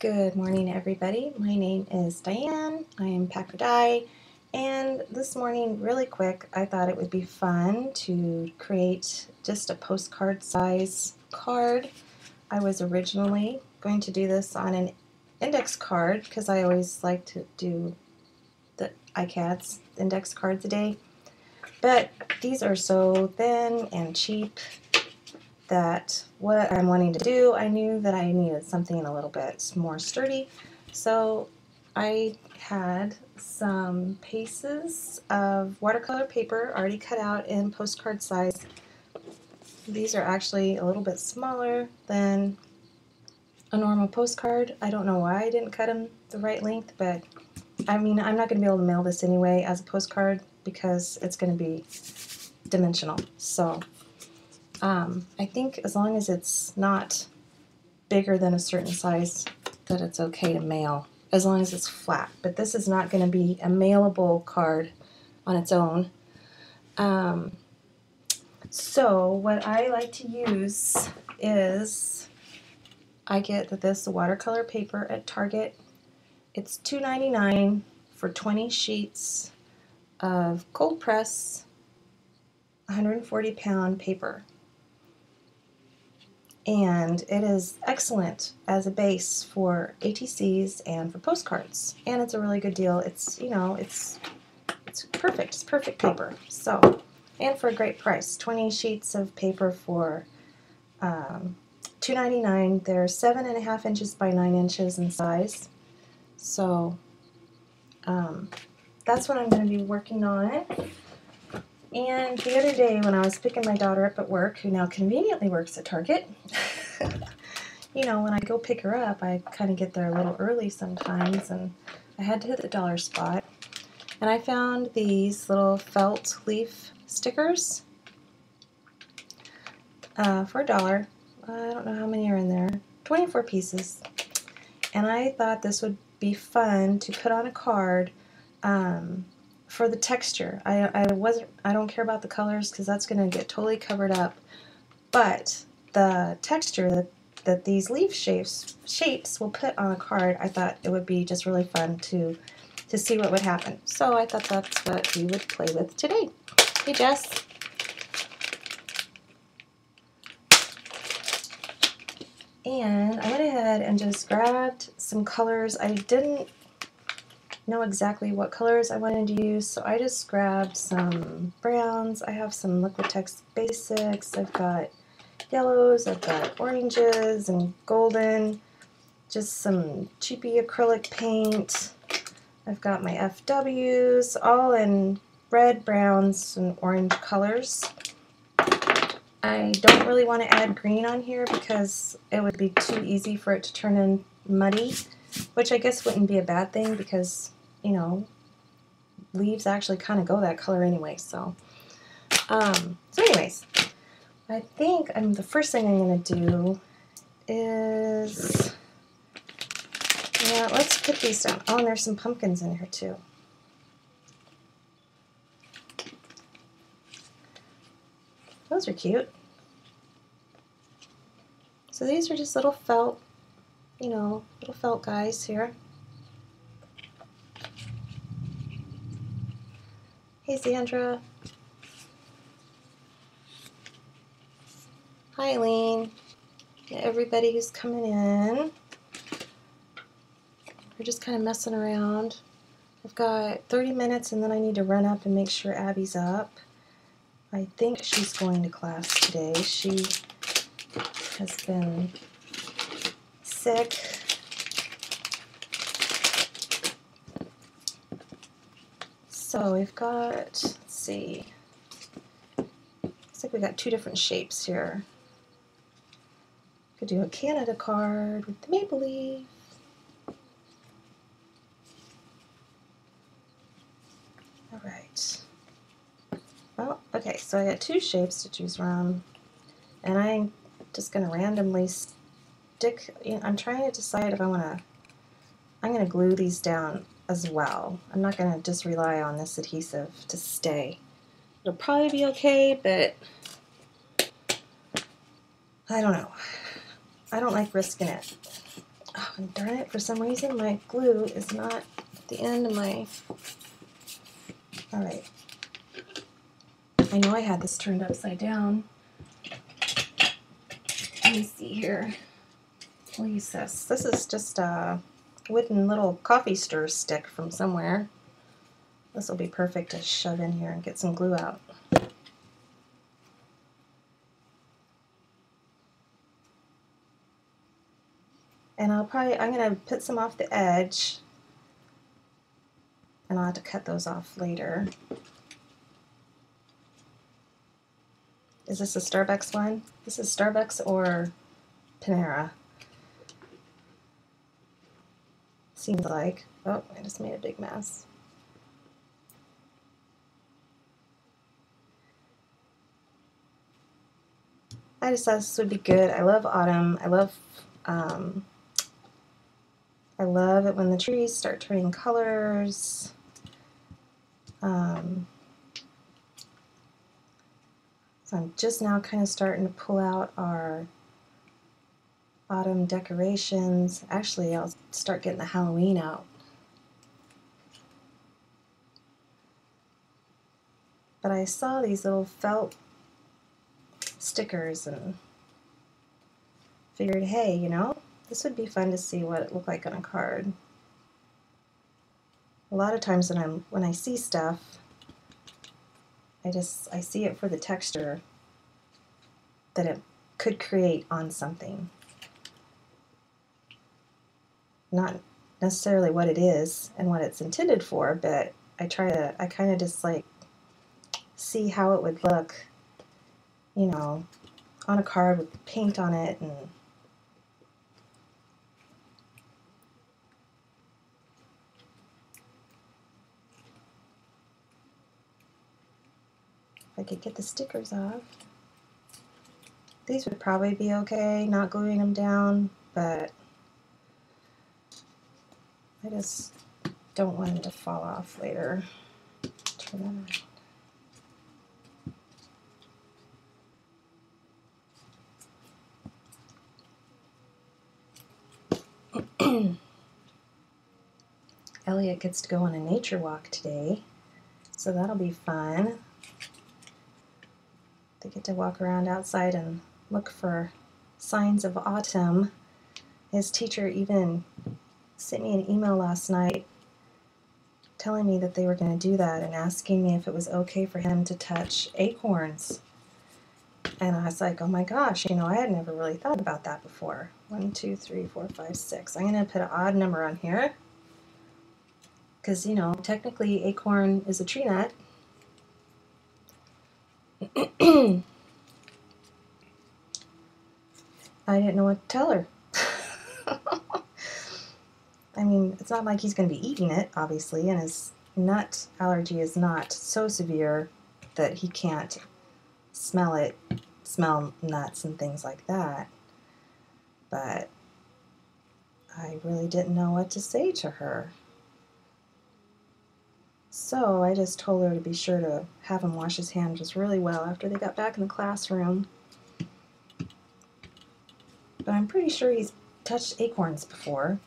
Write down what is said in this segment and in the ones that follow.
Good morning, everybody. My name is Diane. I am Packer Dye, and this morning, really quick, I thought it would be fun to create just a postcard size card. I was originally going to do this on an index card because I always like to do the iCads index cards a day, but these are so thin and cheap that what I'm wanting to do, I knew that I needed something a little bit more sturdy, so I had some pieces of watercolor paper already cut out in postcard size. These are actually a little bit smaller than a normal postcard. I don't know why I didn't cut them the right length, but I mean, I'm not going to be able to mail this anyway as a postcard because it's going to be dimensional. So I think as long as it's not bigger than a certain size, that it's okay to mail, as long as it's flat. But this is not going to be a mailable card on its own. So what I like to use is, I get this watercolor paper at Target. It's $2.99 for 20 sheets of cold press 140-pound paper. And it is excellent as a base for ATCs and for postcards, and it's a really good deal. It's, you know, it's perfect. It's perfect paper. So, and for a great price, 20 sheets of paper for $2.99. They're 7.5 inches by 9 inches in size. So that's what I'm going to be working on. And the other day when I was picking my daughter up at work, who now conveniently works at Target, you know, when I go pick her up, I kind of get there a little early sometimes, and I had to hit the dollar spot. And I found these little felt leaf stickers for $1. I don't know how many are in there, 24 pieces. And I thought this would be fun to put on a card for the texture. I don't care about the colors because that's going to get totally covered up, but the texture that these leaf shapes will put on a card, I thought it would be just really fun to see what would happen. So I thought that's what we would play with today. Hey, Jess. And I went ahead and just grabbed some colors. I didn't know exactly what colors I wanted to use, so I just grabbed some browns. I have some Liquitex Basics. I've got yellows, I've got oranges and golden, just some cheapy acrylic paint. I've got my FWs, all in red, browns, and orange colors. I don't really want to add green on here because it would be too easy for it to turn in muddy, which I guess wouldn't be a bad thing because, you know, leaves actually kind of go that color anyway. So anyways, I think the first thing I'm going to do is, yeah, let's put these down. Oh, and there's some pumpkins in here too. Those are cute. So these are just little felt, you know, little felt guys here. Hey, Sandra. Hi, Eileen. Everybody who's coming in. We're just kind of messing around. I've got 30 minutes and then I need to run up and make sure Abby's up. I think she's going to class today. She has been sick. So we've got, let's see, looks like we got two different shapes here. Could do a Canada card with the maple leaf. All right. Well, okay, so I got two shapes to choose from, and I'm just going to randomly stick, I'm trying to decide if I'm going to glue these down as well. I'm not going to just rely on this adhesive to stay. It'll probably be okay, but I don't know. I don't like risking it. Oh, and darn it, for some reason my glue is not at the end of my... Alright. I know I had this turned upside down. Let me see here. We'll use this. This is just a wooden little coffee stir stick from somewhere. This will be perfect to shove in here and get some glue out. And I'm going to put some off the edge, and I'll have to cut those off later. Is this a Starbucks one? This is Starbucks or Panera. Seems like. Oh, I just made a big mess. I just thought this would be good. I love autumn. I love it when the trees start turning colors. So I'm just now kind of starting to pull out our autumn decorations. Actually, I'll start getting the Halloween out. But I saw these little felt stickers and figured, hey, you know, this would be fun to see what it looked like on a card. A lot of times when I see stuff, I see it for the texture that it could create on something. Not necessarily what it is and what it's intended for, but I kind of just like see how it would look, you know, on a card with paint on it. And if I could get the stickers off. These would probably be okay, not gluing them down, but I just don't want them to fall off later. Turn that around. Elliot gets to go on a nature walk today, so that'll be fun. They get to walk around outside and look for signs of autumn. His teacher even sent me an email last night telling me that they were going to do that and asking me if it was okay for him to touch acorns. And I was like, oh my gosh, you know, I had never really thought about that before. 1, 2, 3, 4, 5, 6. I'm going to put an odd number on here because, you know, technically acorn is a tree nut. I didn't know what to tell her. I mean, it's not like he's going to be eating it, obviously, and his nut allergy is not so severe that he can't smell nuts and things like that. But I really didn't know what to say to her. So I just told her to be sure to have him wash his hands just really well after they got back in the classroom. But I'm pretty sure he's touched acorns before.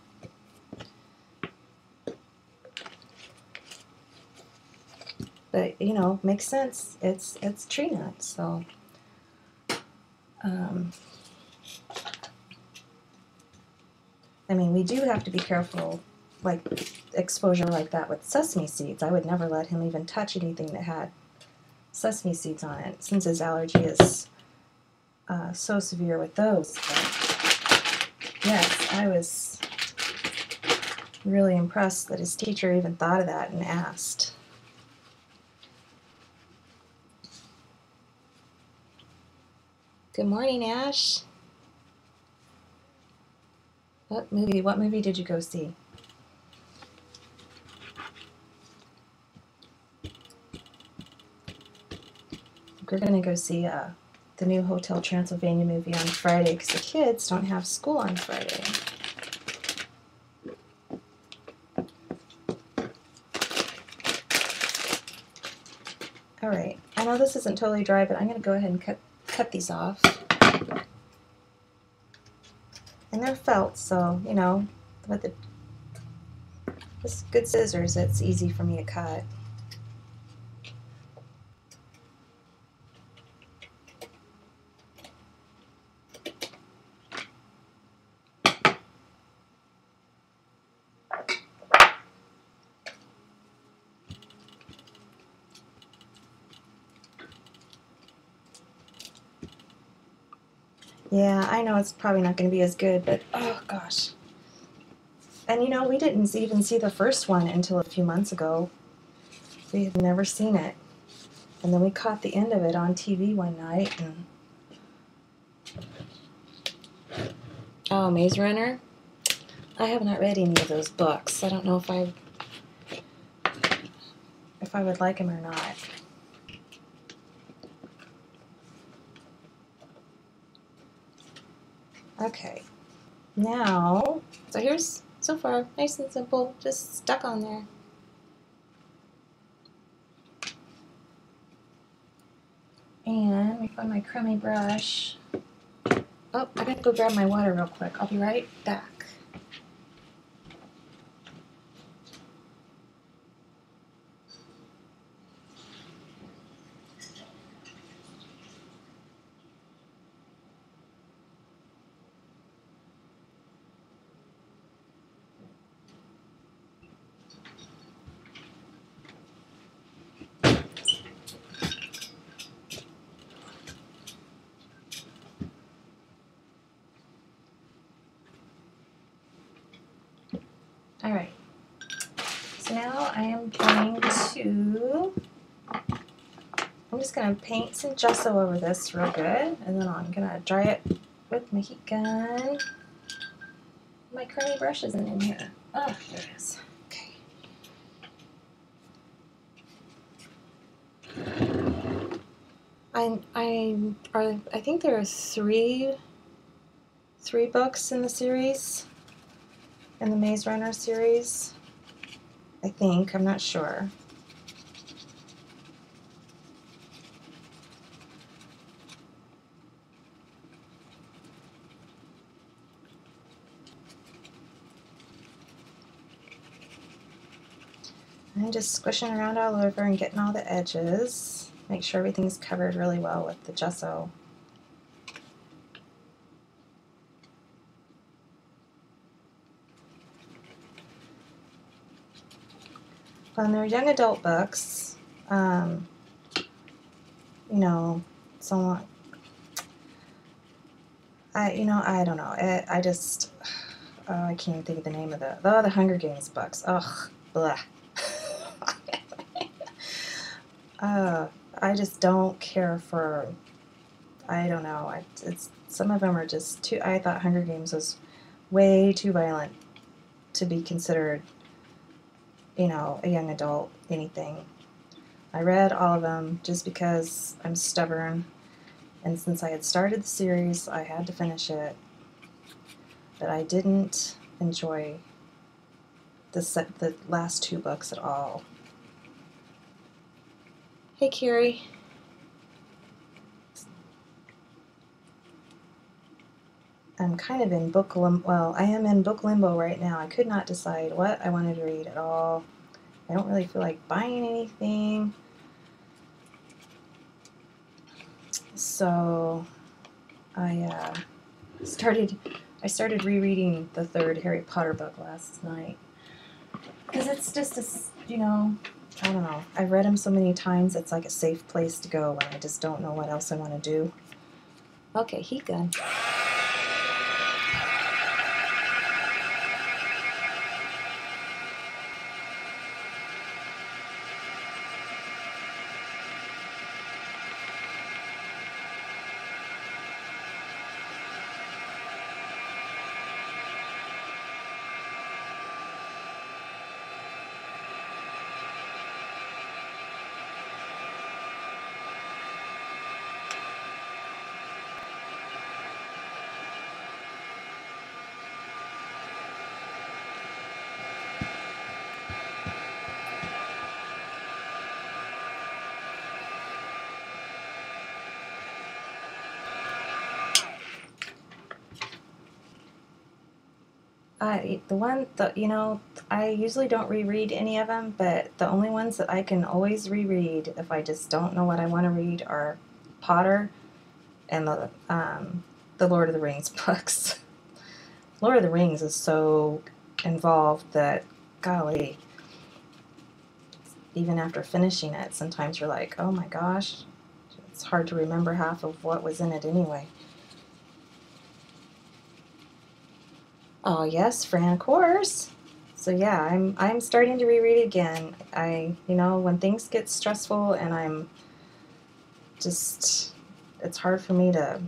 But, you know, makes sense. It's tree nuts, so. I mean, we do have to be careful, like exposure like that with sesame seeds. I would never let him even touch anything that had sesame seeds on it, since his allergy is so severe with those. But yes, I was really impressed that his teacher even thought of that and asked. Good morning, Ash. What movie did you go see? We're going to go see the new Hotel Transylvania movie on Friday because the kids don't have school on Friday. All right, I know this isn't totally dry, but I'm going to go ahead and cut these off. And they're felt, so, you know, with good scissors, it's easy for me to cut. Yeah, I know it's probably not going to be as good, but oh gosh. And you know, we didn't even see the first one until a few months ago. We had never seen it. And then we caught the end of it on TV one night. And oh, Maze Runner? I have not read any of those books. I don't know if I would like them or not. Okay, now, so here's, so far, nice and simple, just stuck on there. And let me find my crummy brush. Oh, I gotta go grab my water real quick. I'll be right back. All right, so now I am going to, I'm just going to paint some gesso over this real good, and then I'm going to dry it with my heat gun. My crummy brush isn't in here. Oh, there it is. Okay. I think there are three books in the series, in the Maze Runner series. I think, I'm not sure. I'm just squishing around all over and getting all the edges. Make sure everything's covered really well with the gesso. When they're young adult books, you know, somewhat, I don't know. I just, I can't even think of the name of the Hunger Games books. Ugh, blah. I just don't care for, I don't know. Some of them are just too, I thought Hunger Games was way too violent to be considered, you know, a young adult anything. I read all of them just because I'm stubborn, and since I had started the series, I had to finish it. But I didn't enjoy the last two books at all. Hey, Carrie. I'm kind of in book limbo. Well, I am in book limbo right now. I could not decide what I wanted to read at all. I don't really feel like buying anything. So I started rereading the third Harry Potter book last night. Because it's just you know, I don't know. I've read them so many times, it's like a safe place to go when I just don't know what else I want to do. Okay, heat gun. I usually don't reread any of them, but the only ones that I can always reread if I just don't know what I want to read are Potter and the Lord of the Rings books. Lord of the Rings is so involved that, golly, even after finishing it, sometimes you're like, oh my gosh, it's hard to remember half of what was in it anyway. Oh yes, Fran, of course. So yeah, I'm starting to reread it again. When things get stressful and it's hard for me to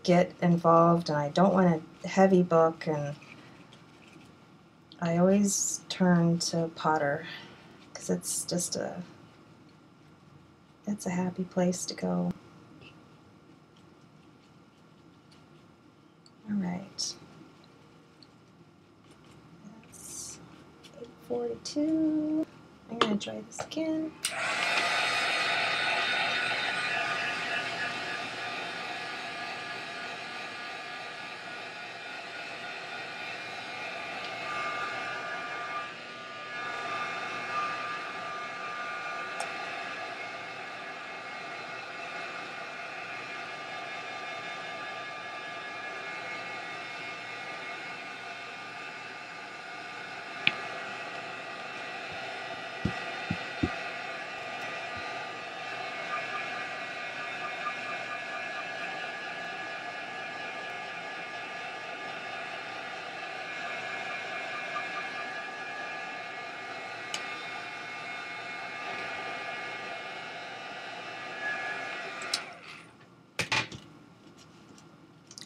get involved, and I don't want a heavy book, and I always turn to Potter because it's a happy place to go. All right. That's 8:42. I'm going to try this again.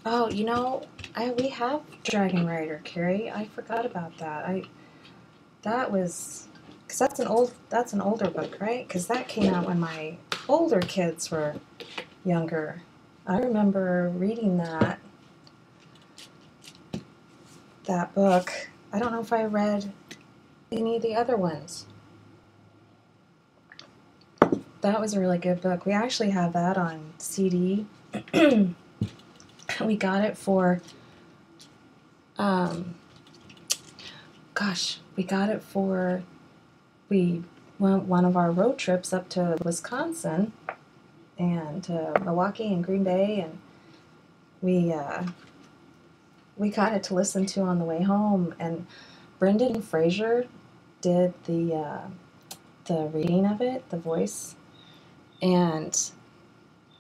Oh, we have Dragon Rider, Carrie. I forgot about that. Because that's an older book, right? Because that came out when my older kids were younger. I remember reading that book. I don't know if I read any of the other ones. That was a really good book. We actually have that on CD. We got it for, we went one of our road trips up to Wisconsin and to Milwaukee and Green Bay, and we got it to listen to on the way home. And Brendan Fraser did the reading of it, the voice, and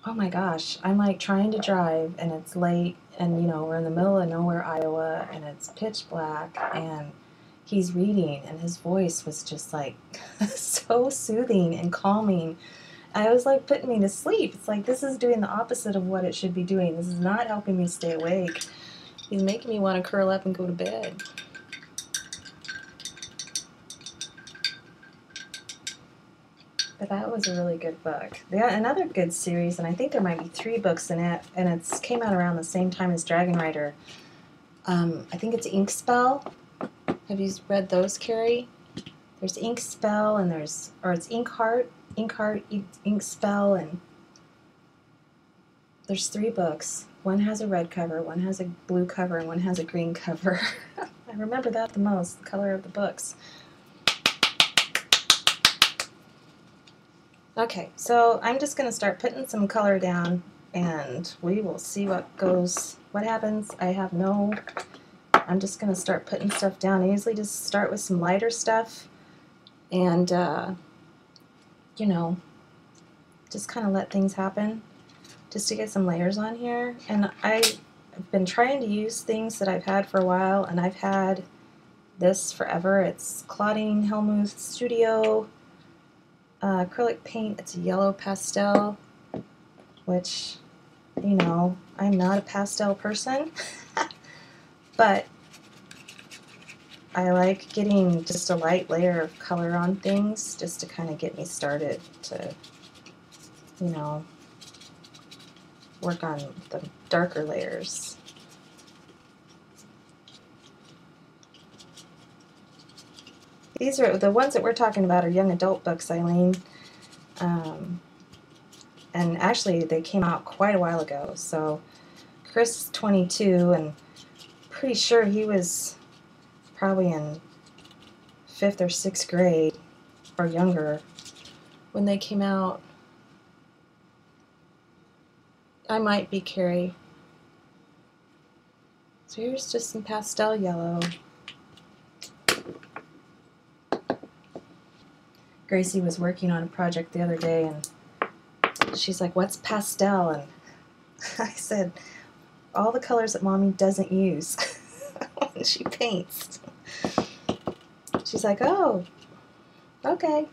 oh my gosh, I'm like trying to drive and it's late, and we're in the middle of nowhere, Iowa, and it's pitch black, and he's reading and his voice was just like so soothing and calming. I was like putting me to sleep. It's like this is doing the opposite of what it should be doing. This is not helping me stay awake. He's making me want to curl up and go to bed. But that was a really good book. Yeah, another good series, and I think there might be 3 books in it, and it came out around the same time as Dragon Rider. I think it's Ink Spell. Have you read those, Carrie? There's Ink Spell, and it's Ink Heart, Ink Spell, and there's 3 books. One has a red cover, one has a blue cover, and one has a green cover. I remember that the most, the color of the books. Okay, so I'm just going to start putting some color down, and we will see what happens. I'm just going to start putting stuff down. I usually just start with some lighter stuff and, just kind of let things happen just to get some layers on here. And I've been trying to use things that I've had for a while, and I've had this forever. It's Claudine Hellmuth Studio acrylic paint. It's a yellow pastel, which, I'm not a pastel person, but I like getting just a light layer of color on things just to kind of get me started to, work on the darker layers. These are the ones that we're talking about are young adult books, Eileen. And actually they came out quite a while ago. So Chris is 22, and pretty sure he was probably in 5th or 6th grade or younger when they came out. I might be Carrie. So here's just some pastel yellow. Gracie was working on a project the other day and she's like, "What's pastel?" And I said, "All the colors that Mommy doesn't use when she paints." She's like, "Oh, okay."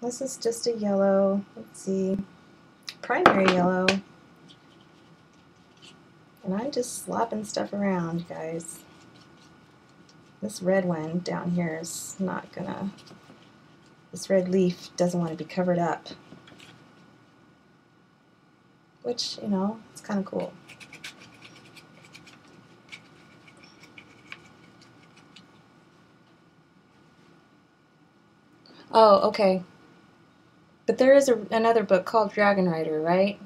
This is just a yellow, let's see, primary yellow. And I'm just slopping stuff around, guys. This red one down here is not gonna, this red leaf doesn't want to be covered up. Which, you know, it's kind of cool. Oh, okay. But there is another book called Dragon Rider, right?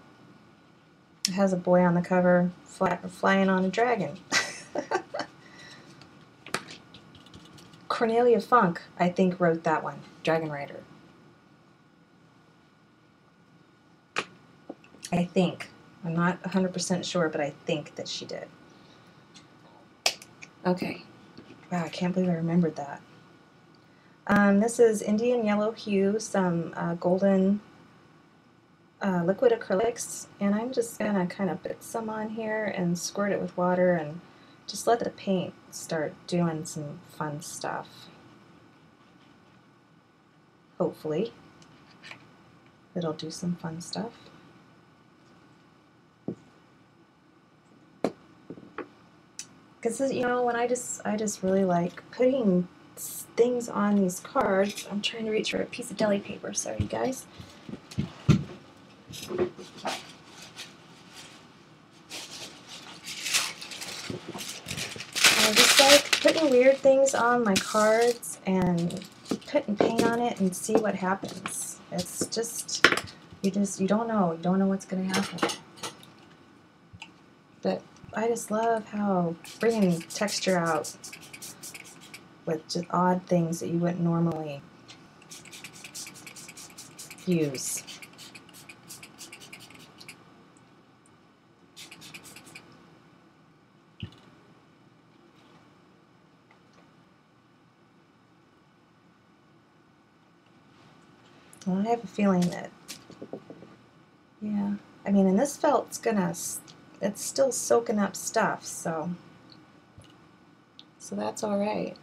It has a boy on the cover flying on a dragon. Cornelia Funk, I think, wrote that one, Dragon Rider. I think. I'm not 100% sure, but I think that she did. Okay. Wow, I can't believe I remembered that. This is Indian Yellow Hue, some golden liquid acrylics, and I'm just going to kind of put some on here and squirt it with water and just let the paint start doing some fun stuff. Hopefully it'll do some fun stuff. Because, you know, when I just really like putting things on these cards. I'm trying to reach for a piece of deli paper, sorry guys. I just like putting weird things on my cards and putting paint on it and see what happens. It's just, you don't know what's going to happen. But I just love how bringing texture out with just odd things that you wouldn't normally use. Well, I have a feeling that, yeah, I mean, and this felt's it's still soaking up stuff, so that's all right.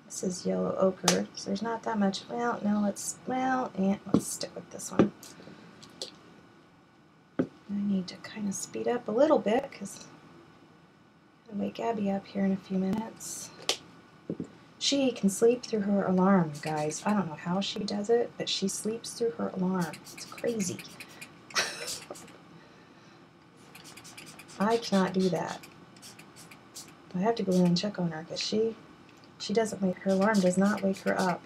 This is yellow ochre, so there's not that much. Well, no, let's stick with this one. I need to kind of speed up a little bit because I'm going to wake Abby up here in a few minutes. She can sleep through her alarm, guys. I don't know how she does it, but she sleeps through her alarm. It's crazy. I cannot do that. I have to go in and check on her because she doesn't wake, her alarm does not wake her up.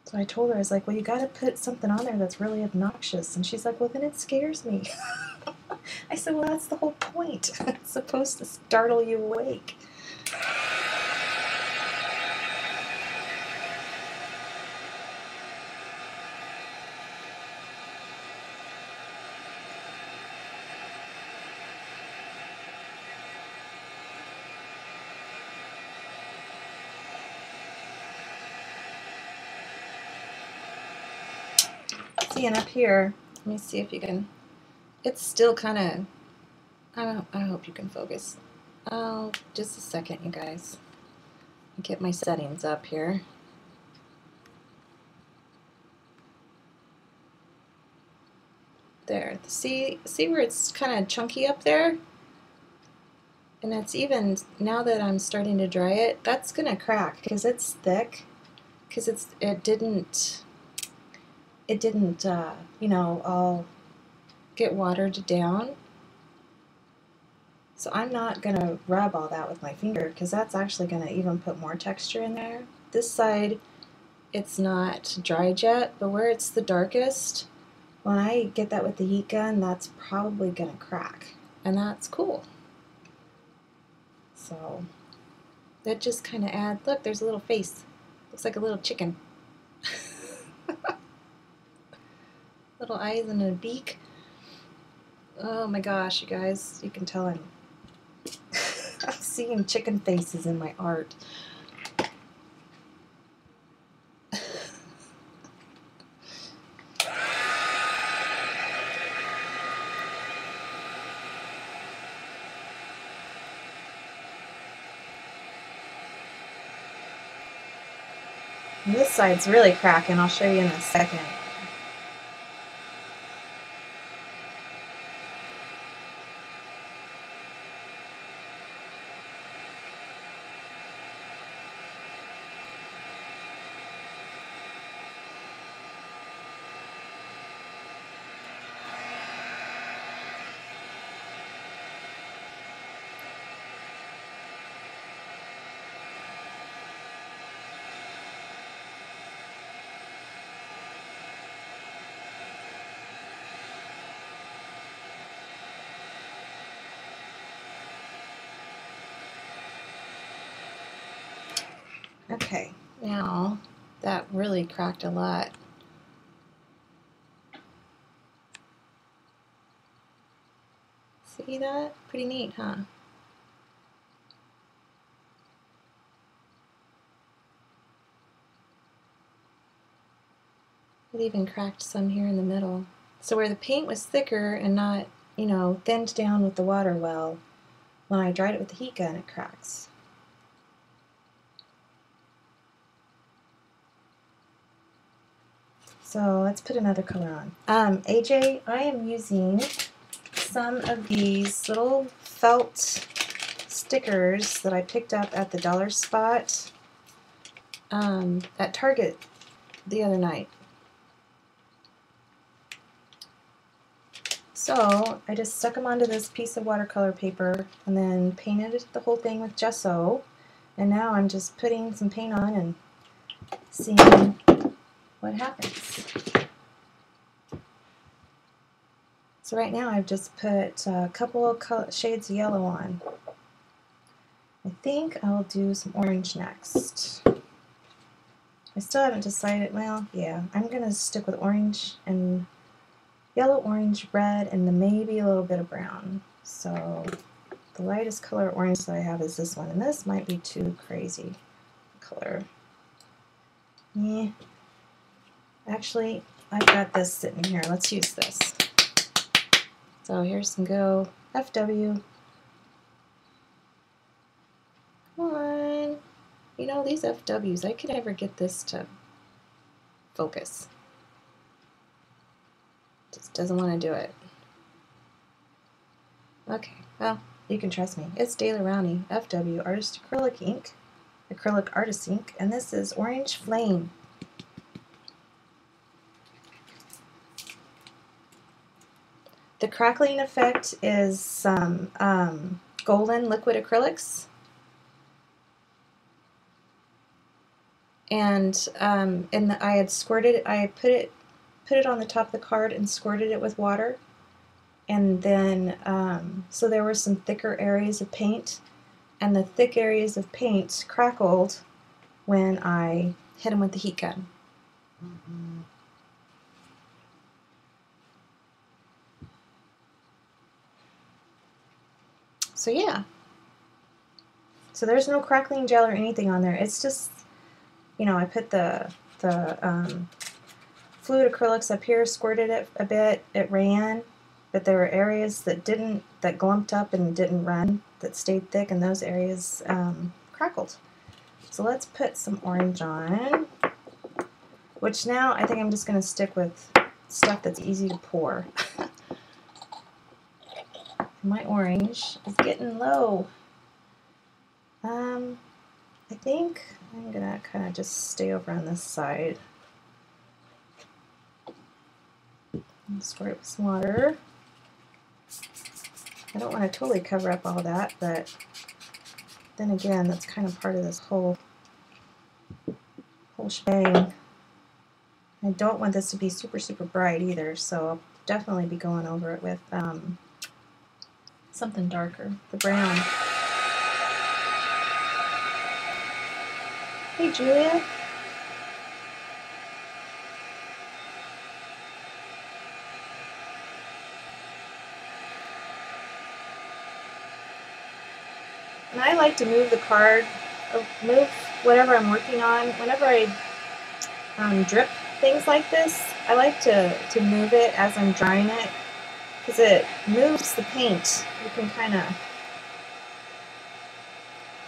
So I told her, I was like, well, you got to put something on there that's really obnoxious. And she's like, well, then it scares me. I said, well, that's the whole point. It's supposed to startle you awake. See, and up here, let me see if you can, it's still kind of, I hope you can focus. Oh, just a second, you guys. Get my settings up here. There, see where it's kind of chunky up there? And that's even, now that I'm starting to dry it, that's gonna crack because it's thick, because it didn't you know, all get watered down. So I'm not going to rub all that with my finger because that's actually going to even put more texture in there. This side, it's not dried yet, but where it's the darkest, when I get that with the heat gun, that's probably going to crack, and that's cool. So that just kind of adds, look, there's a little face. Looks like a little chicken. Little eyes and a beak. Oh my gosh, you guys, you can tell I'm I'm seeing chicken faces in my art. And this side's really cracking. I'll show you in a second. Okay, now that really cracked a lot. See that? Pretty neat, huh? It even cracked some here in the middle. So where the paint was thicker and not, you know, thinned down with the water well, when I dried it with the heat gun, it cracks. So let's put another color on. AJ, I am using some of these little felt stickers that I picked up at the dollar spot at Target the other night. So I just stuck them onto this piece of watercolor paper and then painted the whole thing with gesso. And now I'm just putting some paint on and seeing what happens. So right now I've just put a couple of shades of yellow on. I think I'll do some orange next. I still haven't decided, well, yeah, I'm going to stick with orange and yellow, orange, red, and then maybe a little bit of brown. So the lightest color orange that I have is this one, and this might be too crazy color. Yeah. Actually, I've got this sitting here. Let's use this. So here's some Go FW. Come on. You know, these FWs, I could never get this to focus. Just doesn't want to do it. Okay, well, you can trust me. It's Daler Rowney, FW Artist Acrylic Ink, Acrylic Artist Ink, and this is Orange Flame. The crackling effect is some golden liquid acrylics. And I had squirted it, I put it on the top of the card and squirted it with water. And then, so there were some thicker areas of paint, and the thick areas of paint crackled when I hit them with the heat gun. So yeah. So there's no crackling gel or anything on there. It's just, you know, I put the fluid acrylics up here, squirted it a bit, it ran, but there were areas that glumped up and didn't run, that stayed thick, and those areas crackled. So let's put some orange on, which now I think I'm just going to stick with stuff that's easy to pour. My orange is getting low. I think I'm going to kind of just stay over on this side. And squirt it with some water. I don't want to totally cover up all that, but then again, that's kind of part of this whole shebang. I don't want this to be super, super bright either, so I'll definitely be going over it with something darker, the brown. Hey, Julia. And I like to move the card, or move whatever I'm working on. Whenever I drip things like this, I like to move it as I'm drying it, because it moves the paint. You can kind of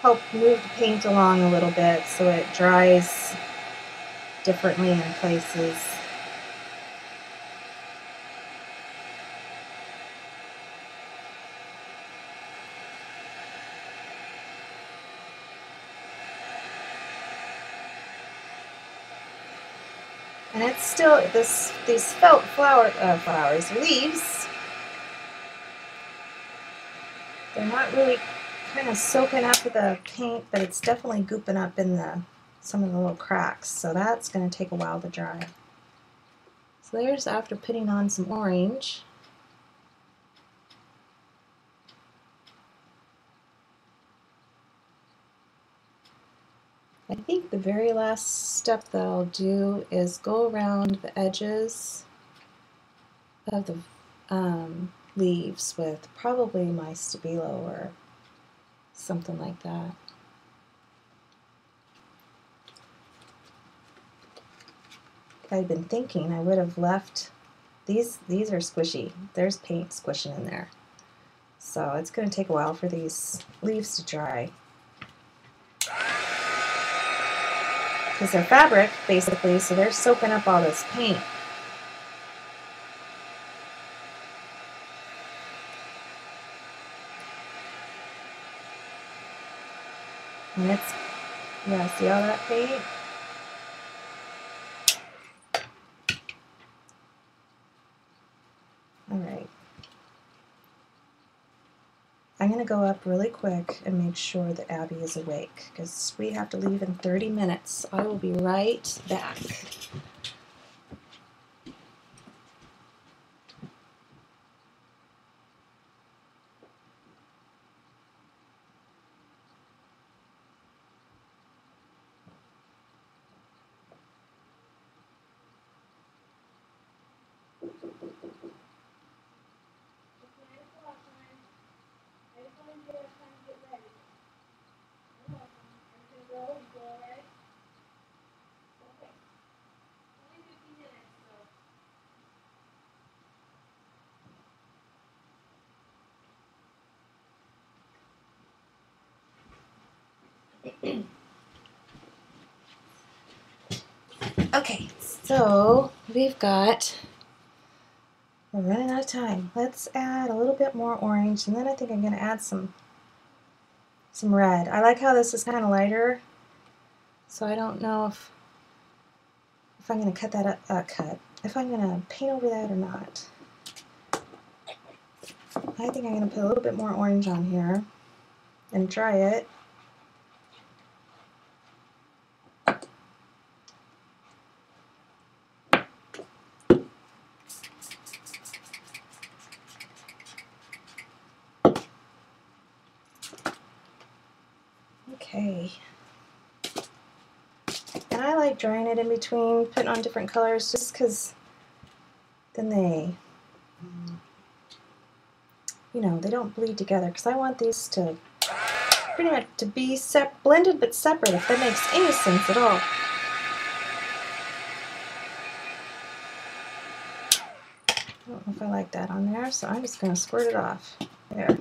help move the paint along a little bit so it dries differently in places. And it's still, these felt leaves, they're not really kind of soaking up with the paint, but it's definitely gooping up in some of the little cracks. So that's going to take a while to dry. So there's after putting on some orange. I think the very last step that I'll do is go around the edges of the leaves with probably my Stabilo or something like that. If I'd been thinking, I would have left these are squishy. There's paint squishing in there. So it's going to take a while for these leaves to dry. Because they're fabric, basically, so they're soaking up all this paint. And it's, yeah, see all that paint? Alright. I'm going to go up really quick and make sure that Abby is awake, because we have to leave in 30 minutes. I will be right back. Okay, so we're running out of time. Let's add a little bit more orange, and then I think I'm going to add some red. I like how this is kind of lighter, so I don't know if I'm going to cut that up, if I'm going to paint over that or not. I think I'm going to put a little bit more orange on here and dry it. Okay. And I like drying it in between, putting on different colors, just because then they, you know, they don't bleed together, because I want these to pretty much to be blended but separate, if that makes any sense at all. I don't know if I like that on there, so I'm just going to squirt it off. There.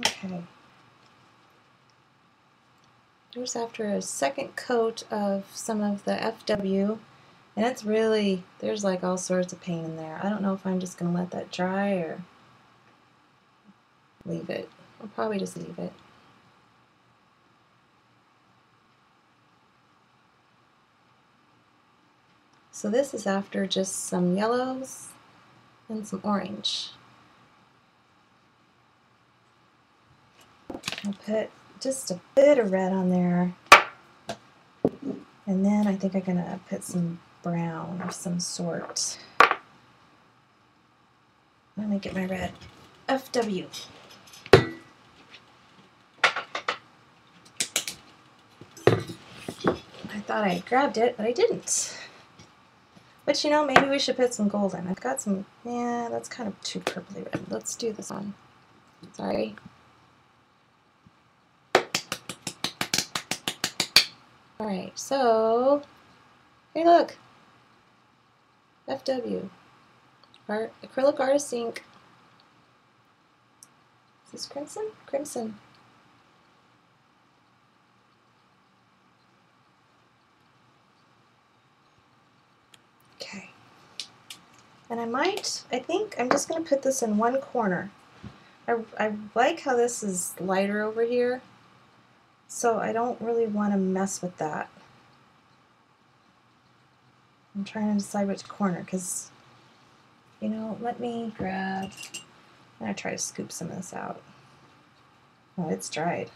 Okay. Here's after a second coat of some of the FW, and it's really, there's like all sorts of paint in there. I don't know if I'm just going to let that dry or leave it. I'll probably just leave it. So this is after just some yellows and some orange. I'll put just a bit of red on there, and then I think I'm going to put some brown of some sort. Let me get my red FW. I thought I grabbed it, but I didn't. But you know, maybe we should put some gold in. I've got some, yeah, that's kind of too purpley red. Let's do this one. Sorry. Alright, so, hey look! FW. Acrylic Artist ink. Is this crimson? Crimson. Okay. And I think I'm just going to put this in one corner. I like how this is lighter over here, so I don't really want to mess with that. I'm trying to decide which corner, because, you know, let me grab, I'm going to try to scoop some of this out. Oh, it's dried.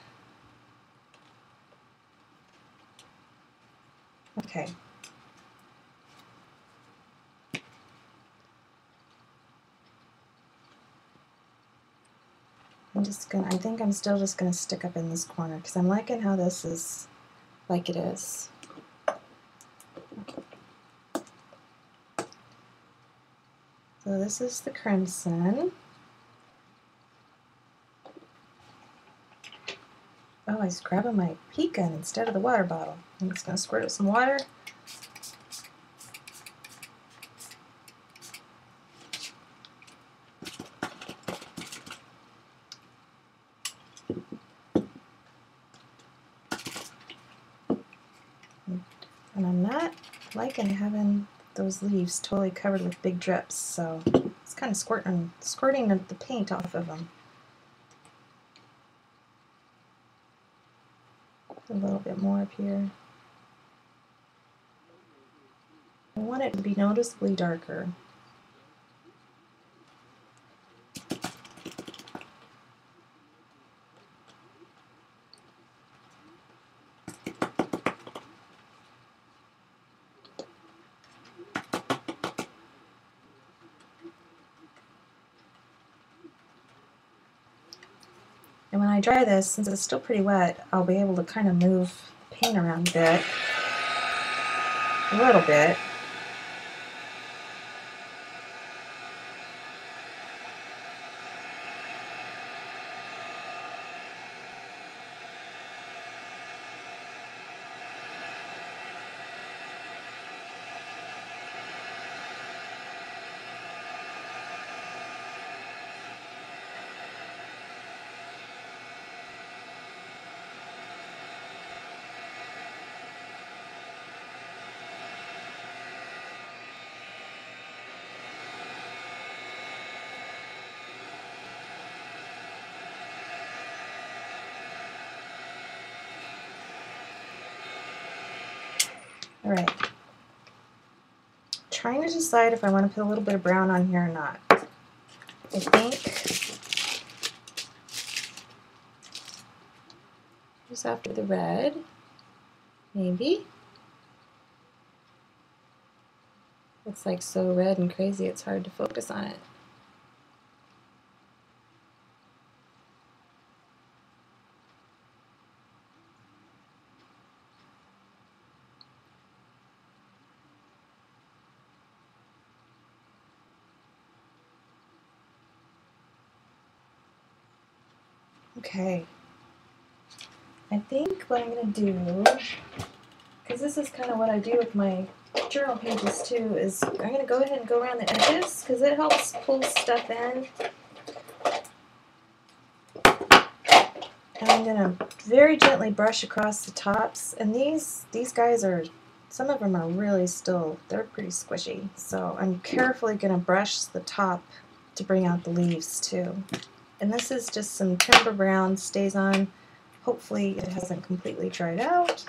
Okay. I think I'm still just going to stick up in this corner because I'm liking how this is like it is. So this is the crimson. Oh, I was grabbing my heat gun instead of the water bottle. I'm just going to squirt out some water. And I'm not liking having those leaves totally covered with big drips, so it's kind of squirting the paint off of them. A little bit more up here. I want it to be noticeably darker. And when I dry this, since it's still pretty wet, I'll be able to kind of move the paint around a bit. A little bit. All right. Trying to decide if I want to put a little bit of brown on here or not. I think just after the red, maybe. It's like so red and crazy, it's hard to focus on it. Okay, I think what I'm going to do, because this is kind of what I do with my journal pages too, is I'm going to go ahead and go around the edges because it helps pull stuff in. going to very gently brush across the tops, and these guys are, some of them are really still, they're pretty squishy, so I'm carefully going to brush the top to bring out the leaves too. And this is just some Timber Brown, stays on. Hopefully it hasn't completely dried out.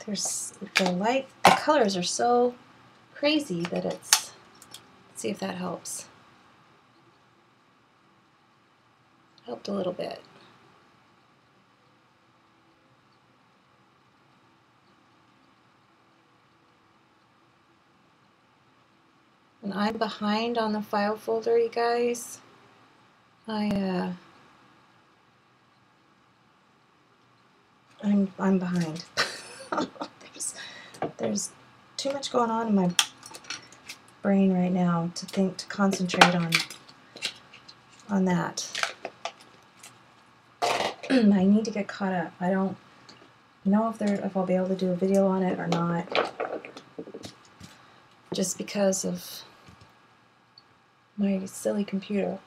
There's the colors are so crazy that it's, let's see if that helps. Helped a little bit. And I'm behind on the file folder, you guys. I'm behind. there's too much going on in my brain right now to concentrate on that. I need to get caught up. I don't know if I'll be able to do a video on it or not, just because of my silly computer.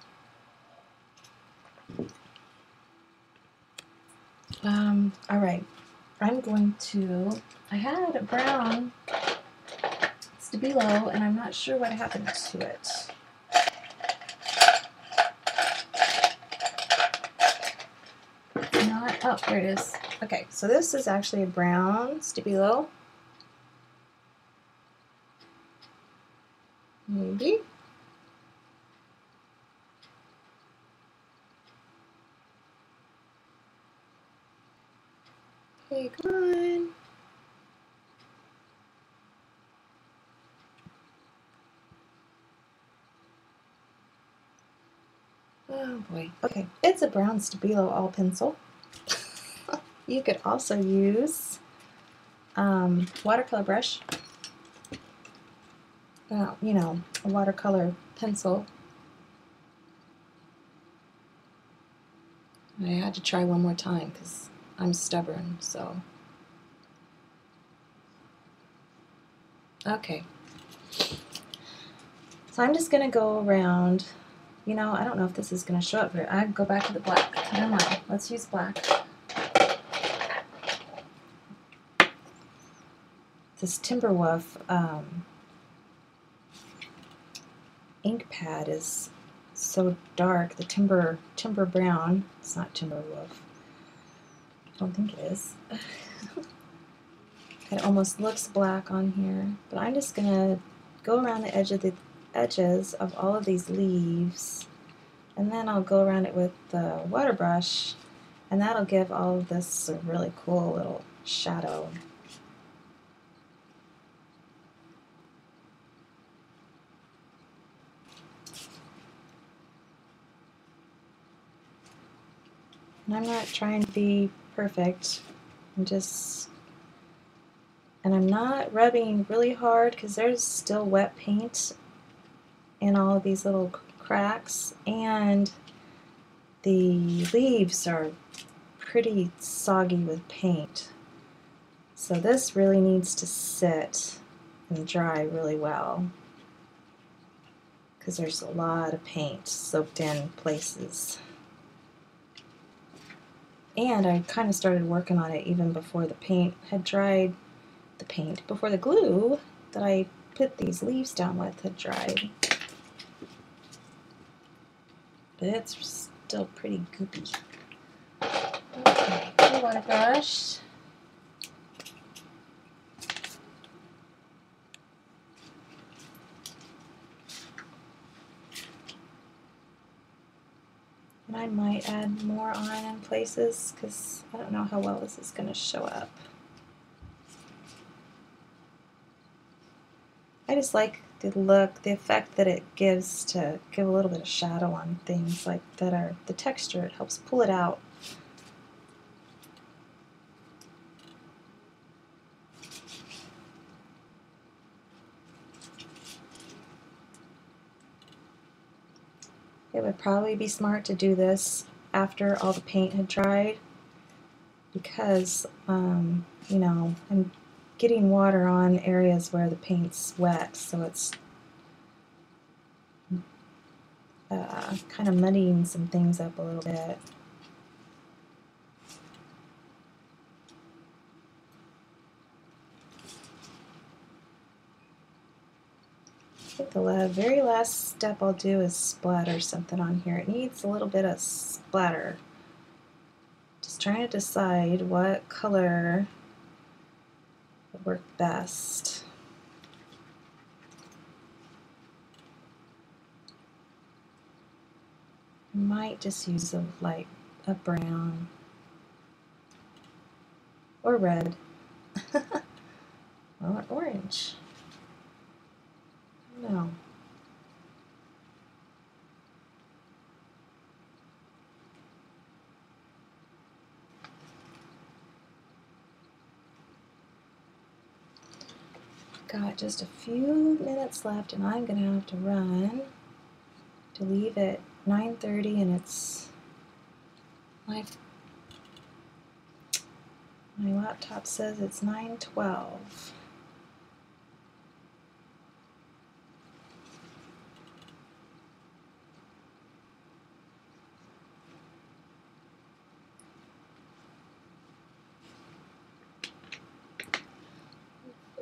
Alright, I had a brown Stabilo, and I'm not sure what happened to it. Oh, there it is. Okay, so this is actually a brown Stabilo. Maybe. Okay, come on. Oh boy. Okay, it's a brown Stabilo all pencil. You could also use watercolor brush. You know, a watercolor pencil. I had to try one more time because I'm stubborn, so. Okay. So I'm just going to go around. You know, I don't know if this is going to show up, but I'd go back to the black. Never mind. Let's use black. This Timberwolf ink pad is so dark. The Timber Brown. It's not Timberwolf. I don't think it is. It almost looks black on here, but I'm just gonna go around the edges of all of these leaves, and then I'll go around it with the water brush, and that'll give all of this a really cool little shadow. And I'm not trying to be perfect. And I'm not rubbing really hard because there's still wet paint in all of these little cracks, and the leaves are pretty soggy with paint. So this really needs to sit and dry really well because there's a lot of paint soaked in places. And I kind of started working on it even before the paint had dried. Before the glue that I put these leaves down with had dried. But it's still pretty goopy. Okay, water brush. And I might add more on in places because I don't know how well this is going to show up. I just like the look, the effect that it gives to give a little bit of shadow on things like that are the texture. It helps pull it out. It would probably be smart to do this after all the paint had dried because, you know, I'm getting water on areas where the paint's wet, so it's kind of muddying some things up a little bit. I think the very last step I'll do is splatter something on here. It needs a little bit of splatter. Just trying to decide what color would work best. I might just use a brown or red or orange. No. Got just a few minutes left and I'm gonna have to run to leave at 9:30 and it's my laptop says it's 9:12.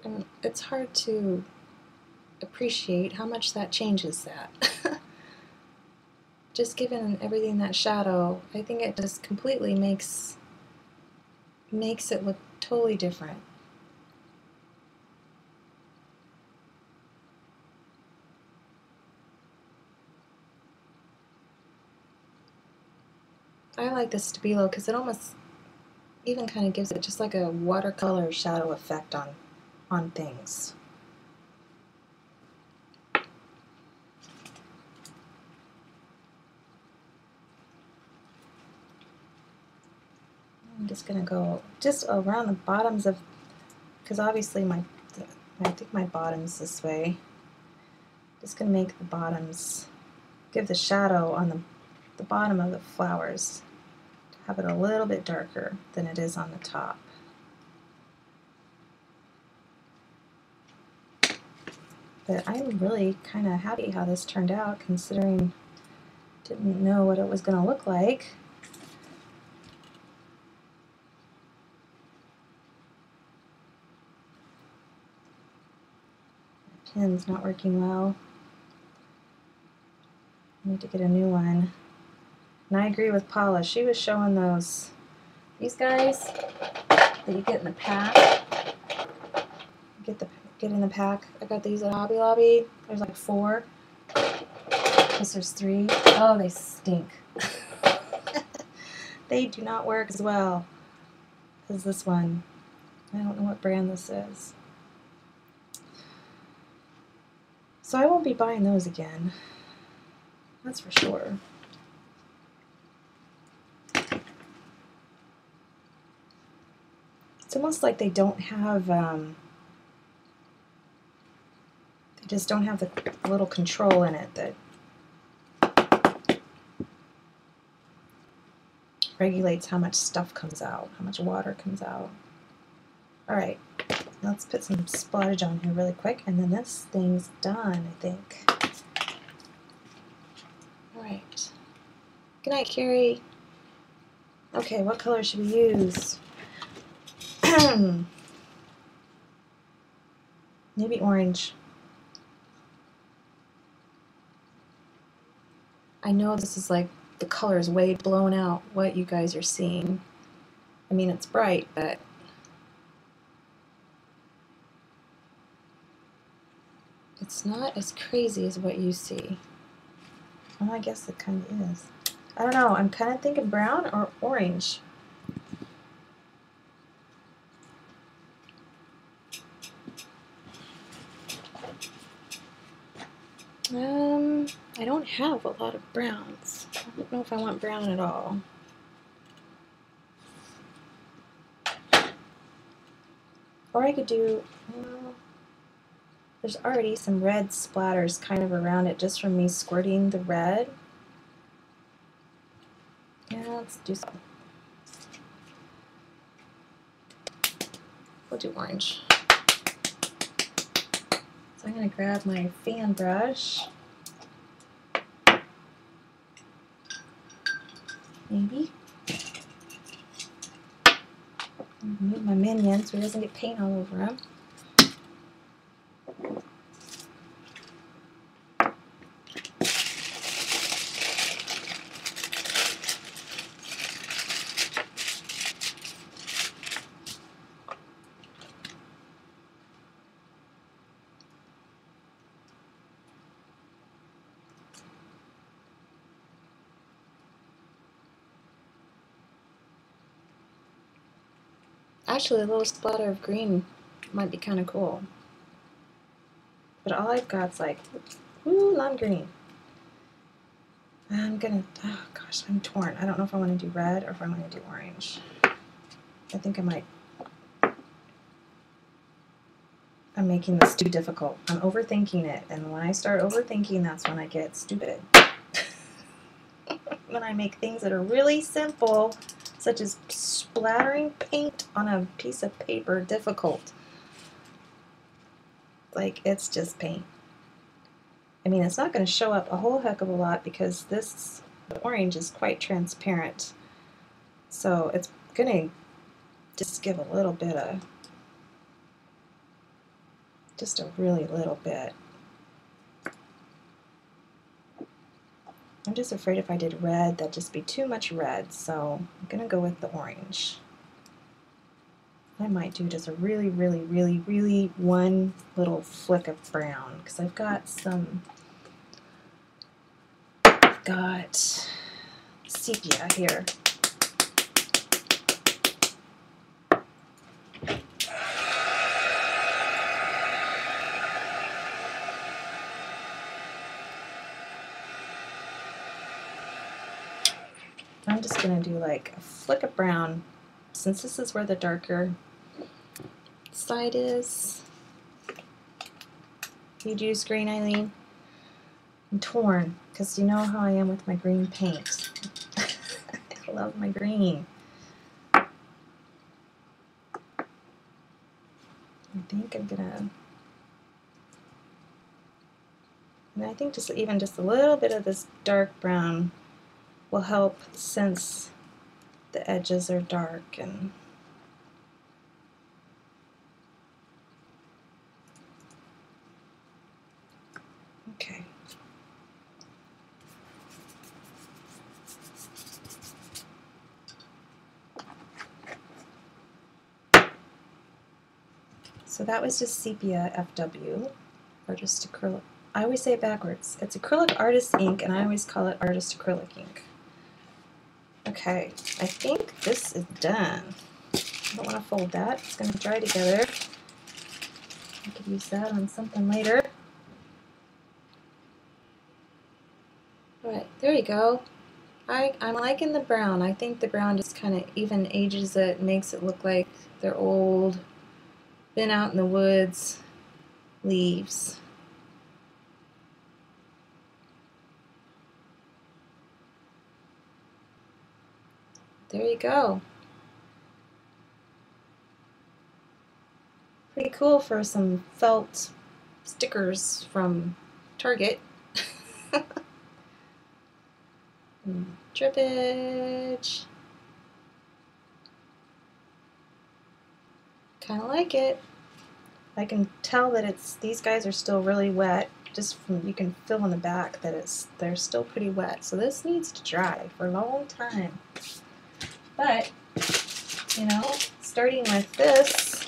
And it's hard to appreciate how much that changes that. Just given everything that shadow, I think it just completely makes it look totally different. I like the Stabilo because it almost even kind of gives it just like a watercolor shadow effect on things. I'm just going to go just around the bottoms of, because obviously I think my bottom's this way. Just going to make the bottoms, give the shadow on the bottom of the flowers, have it a little bit darker than it is on the top. But I'm really kind of happy how this turned out, considering I didn't know what it was going to look like. My pen's not working well. I need to get a new one. And I agree with Paula. She was showing these guys that you get in the pack. Get in the pack. I got these at Hobby Lobby. There's like 4. Plus there's 3. Oh, they stink. They do not work as well as this one. I don't know what brand this is. So I won't be buying those again. That's for sure. It's almost like they don't have, they just don't have the little control in it that regulates how much stuff comes out, how much water comes out. Alright, let's put some splottage on here really quick, and then this thing's done, I think. Alright. Good night, Carrie. Okay, what color should we use? Maybe orange. I know this is like the color is way blown out what you guys are seeing. I mean, it's bright, but it's not as crazy as what you see. Well, I guess it kind of is. I don't know. I'm kind of thinking brown or orange. I don't have a lot of browns. I don't know if I want brown at all. Or I could do, there's already some red splatters kind of around it just from me squirting the red. Yeah, let's do some. We'll do orange. So I'm going to grab my fan brush. Maybe. Move my minion so he doesn't get paint all over him. Actually, a little splatter of green might be kind of cool. But all I've got is like, ooh, lime green. I'm gonna, oh gosh, I'm torn. I don't know if I want to do red or if I want to do orange. I think I might. I'm making this too difficult. I'm overthinking it. And when I start overthinking, that's when I get stupid. When I make things that are really simple, such as splattering paint on a piece of paper, difficult. Like, it's just paint. I mean, it's not going to show up a whole heck of a lot because the orange is quite transparent. So it's going to just give a little bit of, just a really little bit. I'm just afraid if I did red, that'd just be too much red, so I'm going to go with the orange. I might do just a really, really, really, really one little flick of brown, because I've got sepia here. I'm just going to do like a flick of brown, since this is where the darker side is. You'd use green, Eileen? I'm torn, because you know how I am with my green paint. I love my green. I think I'm gonna, and I think just even just a little bit of this dark brown will help since the edges are dark. And okay. So that was just sepia FW, or just acrylic. I always say it backwards. It's acrylic artist ink, and I always call it artist acrylic ink. Okay, I think this is done. I don't want to fold that. It's going to dry together. I could use that on something later. Alright, there you go. I'm liking the brown. I think the brown just kind of even ages it, makes it look like they're old, been out in the woods, leaves. There you go. Pretty cool for some felt stickers from Target. Drippage. Kind of like it. I can tell that these guys are still really wet. Just from, you can feel on the back that they're still pretty wet. So this needs to dry for a long time. But, you know, starting with this,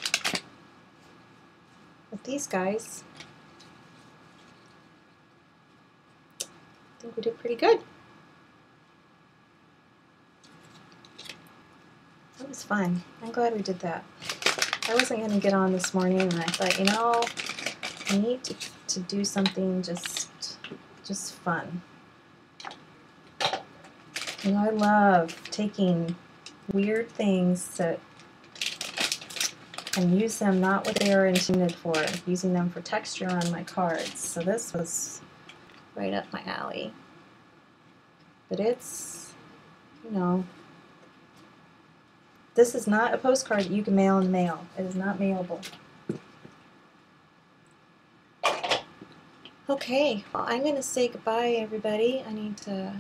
with these guys, I think we did pretty good. That was fun. I'm glad we did that. I wasn't going to get on this morning, and I thought, you know, I need to do something just just fun. You know, I love taking weird things that and use them not what they are intended for, using them for texture on my cards. So this was right up my alley. But it's, you know, this is not a postcard that you can mail in the mail. It is not mailable. Okay, well, I'm going to say goodbye, everybody. I need to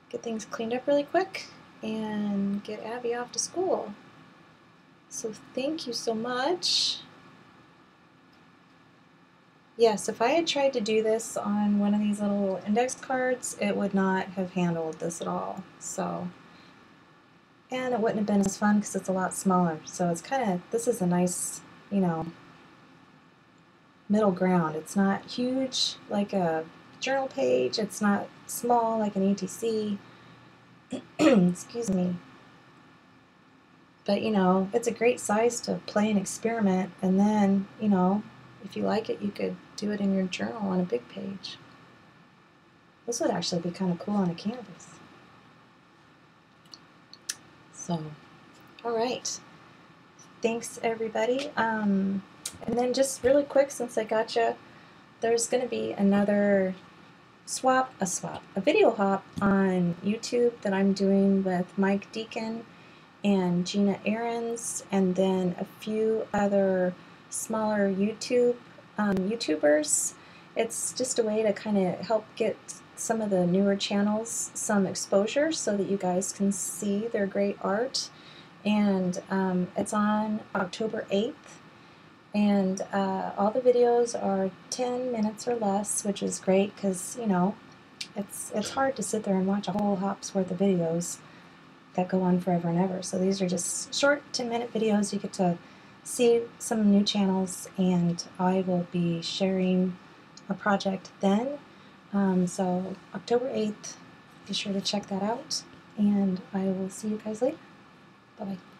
get things cleaned up really quick and get Abby off to school. So thank you so much. Yes, if I had tried to do this on one of these little index cards, it would not have handled this at all. So, and it wouldn't have been as fun because it's a lot smaller. So it's kind of, this is a nice, you know, middle ground. It's not huge like a journal page. It's not small like an ETC. Excuse me. But, you know, it's a great size to play and experiment, and then, you know, if you like it, you could do it in your journal on a big page. This would actually be kind of cool on a canvas. So, all right. Thanks, everybody. And then just really quick, since I got you, there's going to be another a video hop on YouTube that I'm doing with Mike Deacon and Gina Ahrens, and then a few other smaller YouTubers. It's just a way to kind of help get some of the newer channels some exposure so that you guys can see their great art. And it's on October 8th, and all the videos are 10 minutes or less, which is great because, you know, it's hard to sit there and watch a whole hop's worth of videos that go on forever and ever. So these are just short 10-minute videos. You get to see some new channels, and I will be sharing a project then. So October 8th, be sure to check that out, and I will see you guys later. Bye-bye.